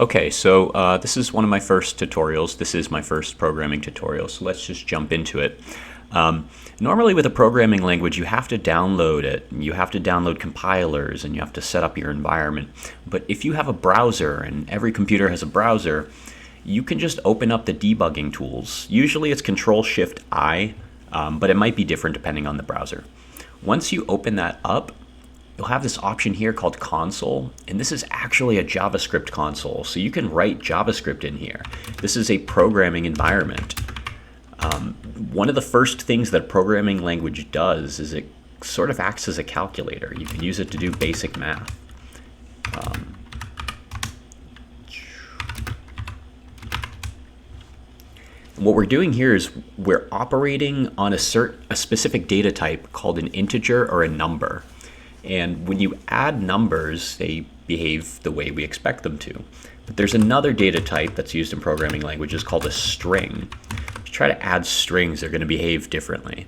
Okay, so this is one of my first tutorials. This is my first programming tutorial, so let's just jump into it. Normally with a programming language, you have to download it. You have to download compilers, and you have to set up your environment. But if you have a browser, and every computer has a browser, you can just open up the debugging tools. Usually it's Control-Shift-I, but it might be different depending on the browser. Once you open that up, you'll have this option here called console, and this is actually a JavaScript console, so you can write JavaScript in here. This is a programming environment. One of the first things that a programming language does is it sort of acts as a calculator. You can use it to do basic math. What we're doing here is we're operating on a specific data type called an integer or a number. And when you add numbers, they behave the way we expect them to. But there's another data type that's used in programming languages called a string. If you try to add strings, they're going to behave differently.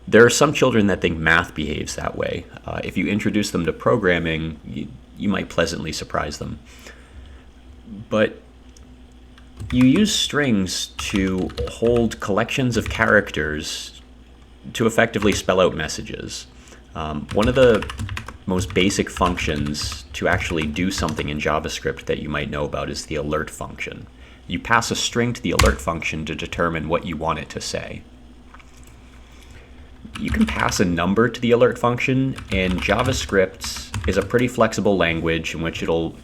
There are some children that think math behaves that way. If you introduce them to programming, you might pleasantly surprise them. But you use strings to hold collections of characters to effectively spell out messages. One of the most basic functions to actually do something in JavaScript that you might know about is the alert function. You pass a string to the alert function to determine what you want it to say. You can pass a number to the alert function, and JavaScript is a pretty flexible language in which it'll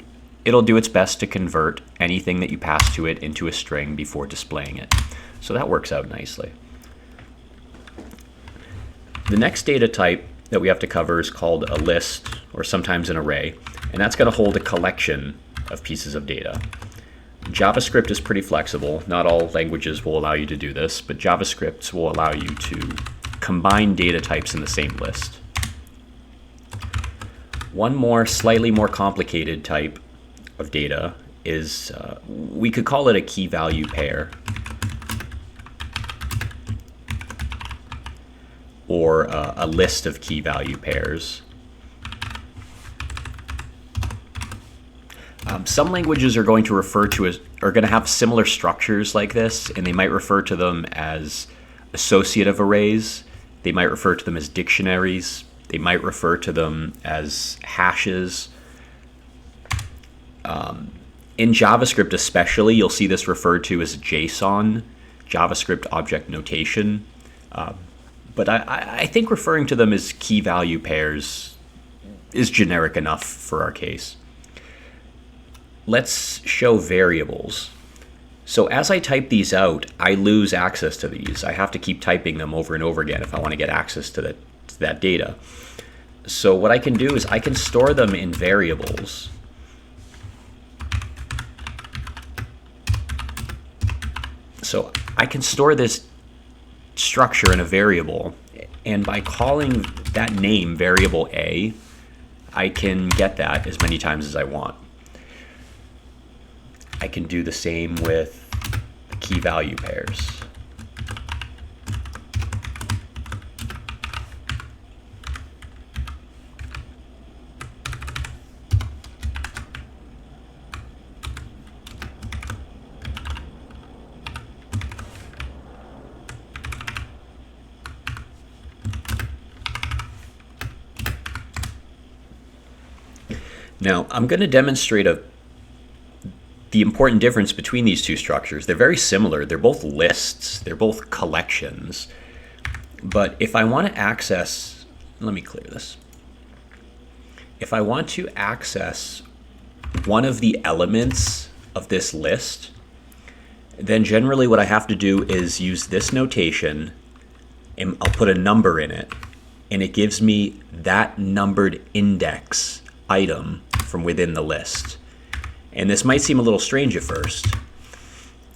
do its best to convert anything that you pass to it into a string before displaying it. So that works out nicely. The next data type that we have to cover is called a list, or sometimes an array, and that's going to hold a collection of pieces of data. JavaScript is pretty flexible. Not all languages will allow you to do this, but JavaScript will allow you to combine data types in the same list. One more, slightly more complicated type of data is, we could call it a key value pair, or a list of key value pairs. Some languages are going to are going to have similar structures like this, and they might refer to them as associative arrays. They might refer to them as dictionaries. They might refer to them as hashes. In JavaScript especially, you'll see this referred to as JSON, JavaScript Object Notation. But I think referring to them as key value pairs is generic enough for our case. Let's show variables. So as I type these out, I lose access to these. I have to keep typing them over and over again if I want to get access to that data. So what I can do is I can store them in variables. So I can store this structure in a variable, and by calling that name variable A, I can get that as many times as I want. I can do the same with key value pairs. Now, I'm going to demonstrate the important difference between these two structures. They're very similar. They're both lists. They're both collections. But if I want to access, let me clear this. If I want to access one of the elements of this list, then generally what I have to do is use this notation, and I'll put a number in it, and it gives me that numbered index item from within the list. And this might seem a little strange at first,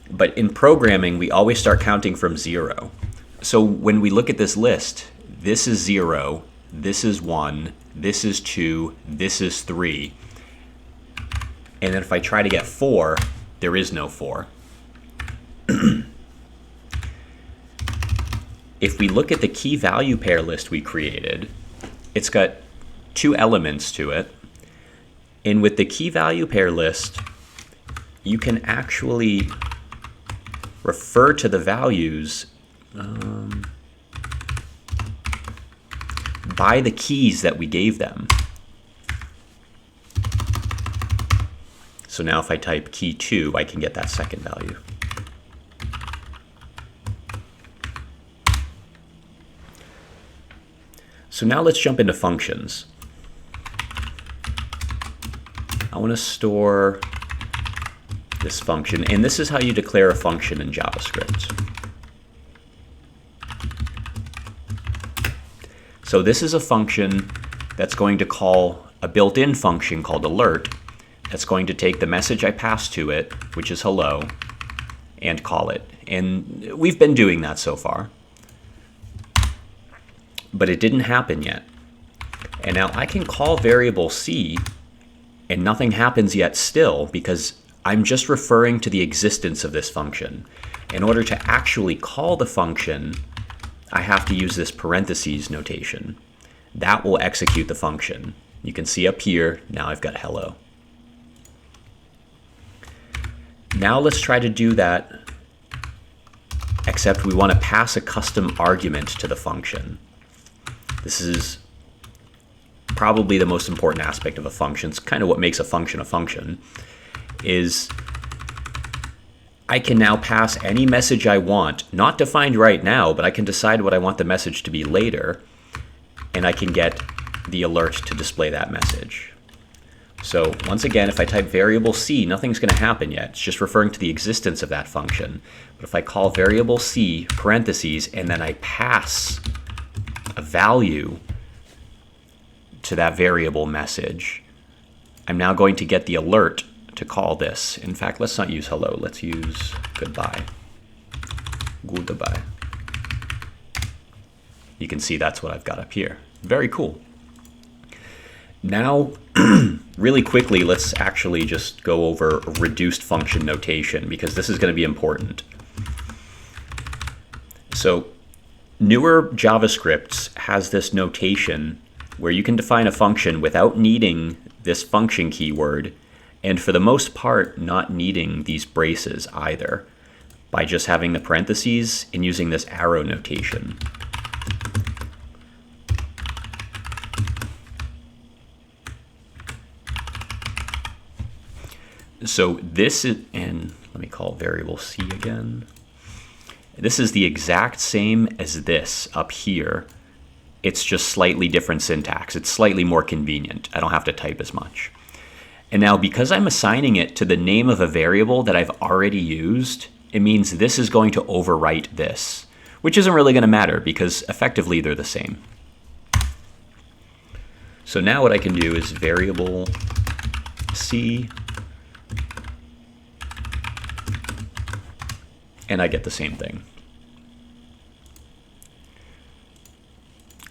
but in programming, we always start counting from 0. So when we look at this list, this is 0, this is 1, this is 2, this is 3. And then if I try to get 4, there is no 4. If we look at the key value pair list we created, it's got 2 elements to it. And with the key value pair list, you can actually refer to the values by the keys that we gave them. So now if I type key 2, I can get that second value. So now let's jump into functions. I want to store this function, and this is how you declare a function in JavaScript. So this is a function that's going to call a built-in function called alert that's going to take the message I pass to it, which is hello, and call it. And we've been doing that so far. But it didn't happen yet. And now I can call variable C, and nothing happens yet still, because I'm just referring to the existence of this function. In order to actually call the function, I have to use this parentheses notation. That will execute the function. You can see up here, now I've got hello. Now let's try to do that, except we want to pass a custom argument to the function. This is probably the most important aspect of a function. It's kind of what makes a function, is I can now pass any message I want, not defined right now, but I can decide what I want the message to be later, and I can get the alert to display that message. So once again, if I type variable C, nothing's going to happen yet. It's just referring to the existence of that function. But if I call variable C, parentheses, and then I pass a value to that variable message, I'm now going to get the alert to call this. In fact, let's not use hello. Let's use goodbye. Goodbye. You can see that's what I've got up here. Very cool. Now, really quickly, let's actually just go over reduced function notation, because this is going to be important. So newer JavaScript has this notation where you can define a function without needing this function keyword, and for the most part, not needing these braces either, by just having the parentheses and using this arrow notation. So this is, and let me call variable C again. This is the exact same as this up here. It's just slightly different syntax. It's slightly more convenient. I don't have to type as much. And now because I'm assigning it to the name of a variable that I've already used, it means this is going to overwrite this, which isn't really going to matter because effectively they're the same. So now what I can do is variable C, and I get the same thing.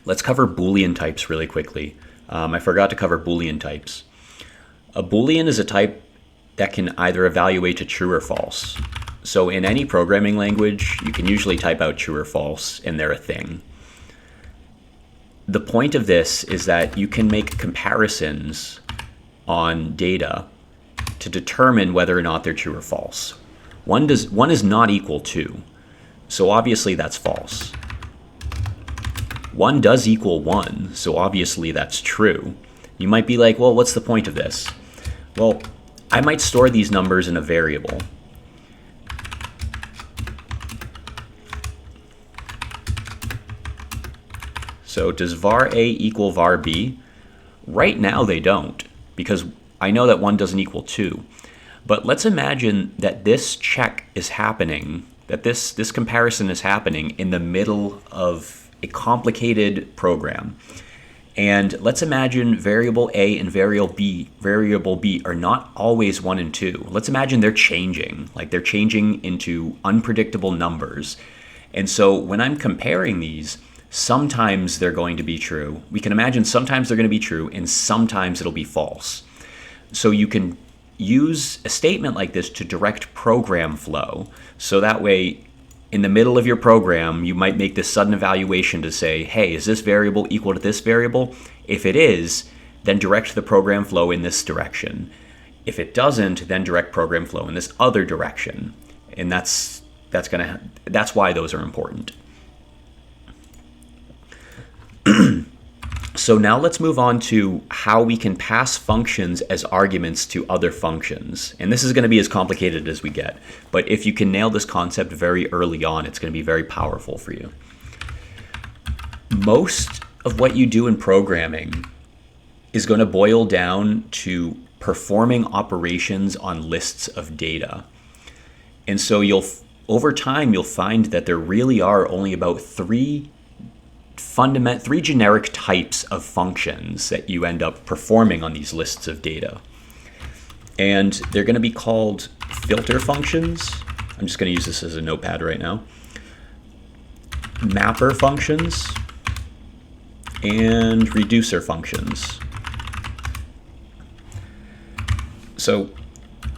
Let's cover Boolean types really quickly. I forgot to cover Boolean types. A Boolean is a type that can either evaluate to true or false. So in any programming language, you can usually type out true or false, and they're a thing. The point of this is that you can make comparisons on data to determine whether or not they're true or false. One is not equal to, so obviously that's false. 1 does equal 1, so obviously that's true. You might be like, well, what's the point of this? Well, I might store these numbers in a variable. So does var A equal var B? Right now they don't, because I know that 1 doesn't equal 2. But let's imagine that this check is happening, that this comparison is happening in the middle of a complicated program. And let's imagine variable A and variable B are not always 1 and 2. Let's imagine they're changing, like they're changing into unpredictable numbers. And so when I'm comparing these, sometimes they're going to be true. We can imagine sometimes they're going to be true and sometimes it'll be false. So you can use a statement like this to direct program flow. So that way, in the middle of your program, you might make this sudden evaluation to say, hey, is this variable equal to this variable? If it is, then direct the program flow in this direction. If it doesn't, then direct program flow in this other direction. And that's why those are important. So now let's move on to how we can pass functions as arguments to other functions. And this is going to be as complicated as we get. But if you can nail this concept very early on, it's going to be very powerful for you. Most of what you do in programming is going to boil down to performing operations on lists of data. And so over time, you'll find that there really are only about three generic types of functions that you end up performing on these lists of data. And they're going to be called filter functions. I'm just going to use this as a notepad right now. Mapper functions and reducer functions. So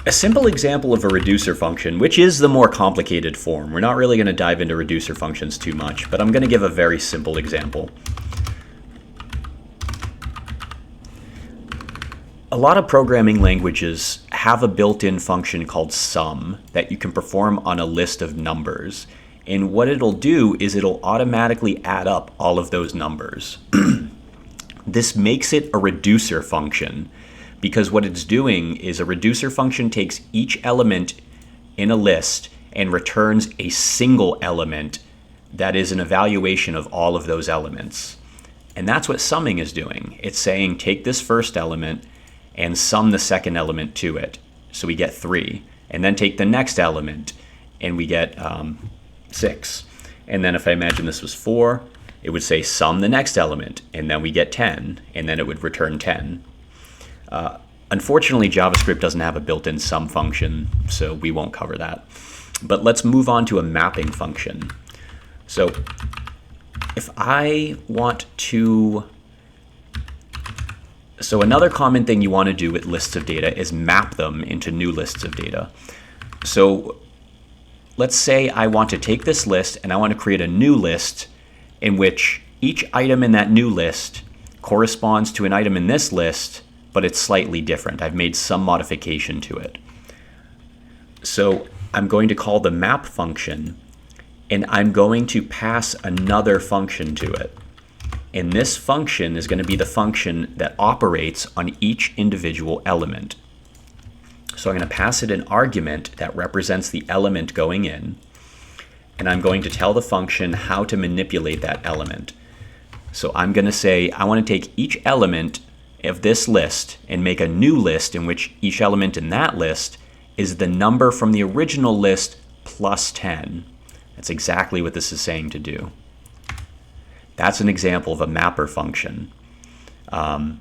a simple example of a reducer function, which is the more complicated form. We're not really going to dive into reducer functions too much, but I'm going to give a very simple example. A lot of programming languages have a built-in function called sum that you can perform on a list of numbers. And what it'll do is it'll automatically add up all of those numbers. This makes it a reducer function, because what it's doing is a reducer function takes each element in a list and returns a single element that is an evaluation of all of those elements. And that's what summing is doing. It's saying take this first element and sum the second element to it. So we get 3. And then take the next element and we get 6. And then if I imagine this was 4, it would say sum the next element and then we get 10, and then it would return 10. Unfortunately, JavaScript doesn't have a built-in sum function, so we won't cover that. But let's move on to a mapping function. So if I want to... So another common thing you want to do with lists of data is map them into new lists of data. So let's say I want to take this list and I want to create a new list in which each item in that new list corresponds to an item in this list, but it's slightly different. I've made some modification to it. So I'm going to call the map function, and I'm going to pass another function to it. And this function is going to be the function that operates on each individual element. So I'm going to pass it an argument that represents the element going in, and I'm going to tell the function how to manipulate that element. So I'm going to say, I want to take each element of this list and make a new list in which each element in that list is the number from the original list plus 10. That's exactly what this is saying to do. That's an example of a mapper function. 1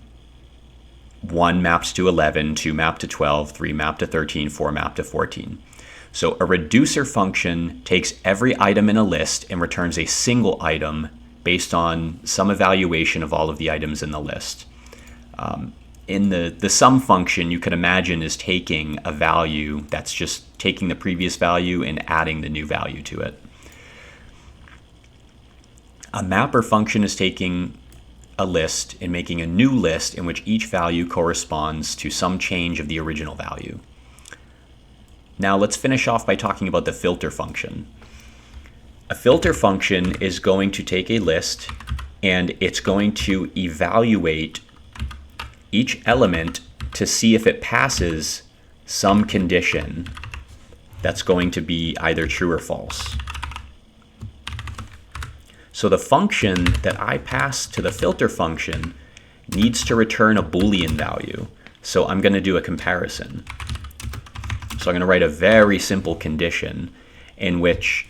maps to 11, 2 map to 12, 3 map to 13, 4 map to 14. So a reducer function takes every item in a list and returns a single item based on some evaluation of all of the items in the list. In the sum function, you can imagine is taking a value that's just taking the previous value and adding the new value to it. A mapper function is taking a list and making a new list in which each value corresponds to some change of the original value. Now let's finish off by talking about the filter function. A filter function is going to take a list and it's going to evaluate each element to see if it passes some condition that's going to be either true or false. So the function that I pass to the filter function needs to return a Boolean value. So I'm going to do a comparison. So I'm going to write a very simple condition in which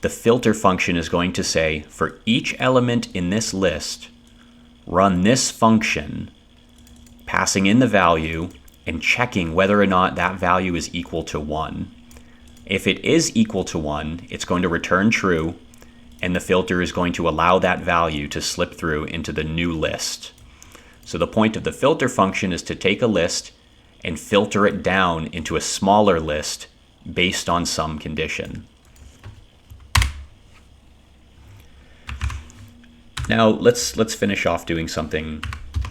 the filter function is going to say, for each element in this list, run this function, passing in the value and checking whether or not that value is equal to 1. If it is equal to 1, it's going to return true, and the filter is going to allow that value to slip through into the new list. So the point of the filter function is to take a list and filter it down into a smaller list based on some condition. Now let's finish off doing something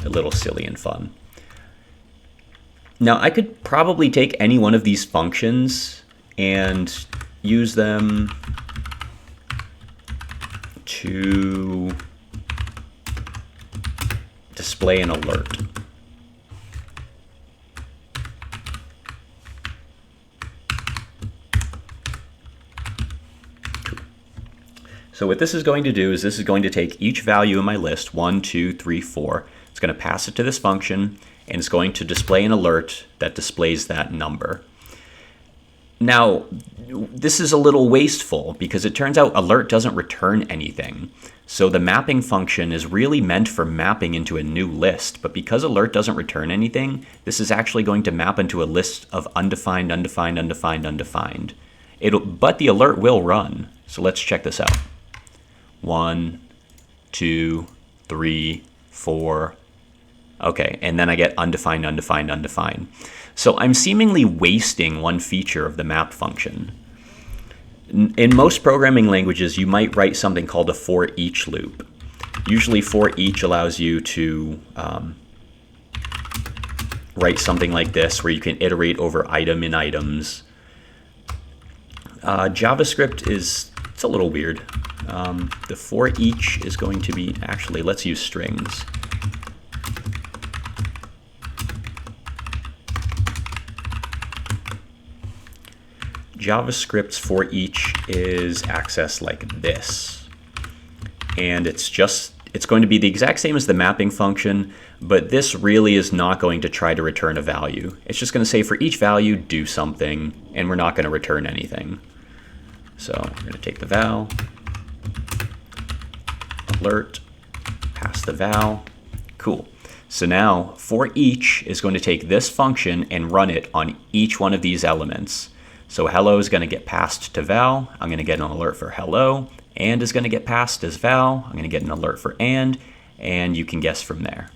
a little silly and fun. Now I could probably take any one of these functions and use them to display an alert. So what this is going to do is this is going to take each value in my list, 1, 2, 3, 4. It's going to pass it to this function, and it's going to display an alert that displays that number. Now, this is a little wasteful because it turns out alert doesn't return anything. So the mapping function is really meant for mapping into a new list, but because alert doesn't return anything, this is actually going to map into a list of undefined, undefined, undefined, undefined. But the alert will run. So let's check this out. 1, 2, 3, 4. Okay, and then I get undefined, undefined, undefined. So I'm seemingly wasting one feature of the map function. In most programming languages, you might write something called a for each loop. Usually for each allows you to write something like this, where you can iterate over item in items. JavaScript it's a little weird. The for each is going to be, actually, let's use strings. JavaScript's for each is accessed like this. And it's going to be the exact same as the mapping function, but this really is not going to try to return a value. It's just going to say for each value, do something, and we're not going to return anything. So we're going to take the val, alert, pass the val. Cool. So now for each is going to take this function and run it on each one of these elements. So hello is going to get passed to val. I'm going to get an alert for hello. And is going to get passed as val. I'm going to get an alert for and you can guess from there.